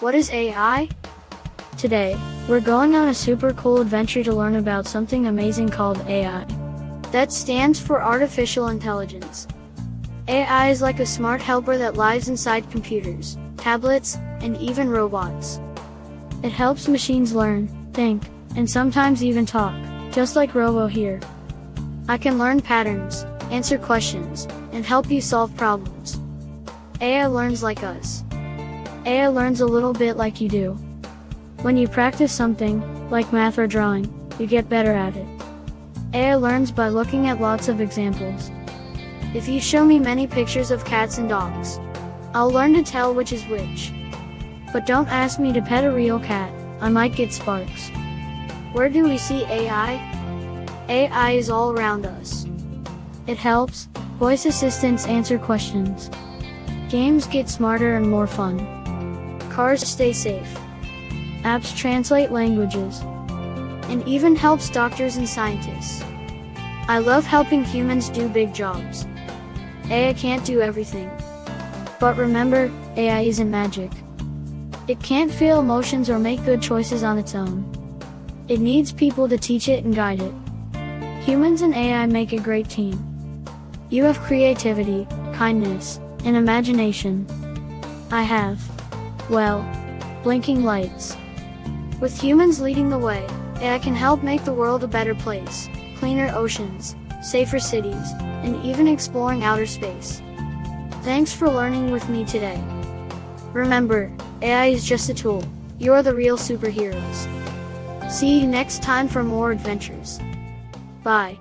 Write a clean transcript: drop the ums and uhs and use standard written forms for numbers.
What is AI? Today, we're going on a super cool adventure to learn about something amazing called AI. That stands for Artificial Intelligence. AI is like a smart helper that lives inside computers, tablets, and even robots. It helps machines learn, think, and sometimes even talk, just like Robo here. I can learn patterns, answer questions, and help you solve problems. AI learns like us. AI learns a little bit like you do. When you practice something, like math or drawing, you get better at it. AI learns by looking at lots of examples. If you show me many pictures of cats and dogs, I'll learn to tell which is which. But don't ask me to pet a real cat, I might get sparks. Where do we see AI? AI is all around us. It helps voice assistants answer questions. Games get smarter and more fun. Cars stay safe. Apps translate languages. And even helps doctors and scientists. I love helping humans do big jobs. AI can't do everything. But remember, AI isn't magic. It can't feel emotions or make good choices on its own. It needs people to teach it and guide it. Humans and AI make a great team. You have creativity, kindness, and imagination. I have, well, blinking lights. With humans leading the way, AI can help make the world a better place, cleaner oceans, safer cities, and even exploring outer space. Thanks for learning with me today. Remember, AI is just a tool. You're the real superheroes. See you next time for more adventures. Bye.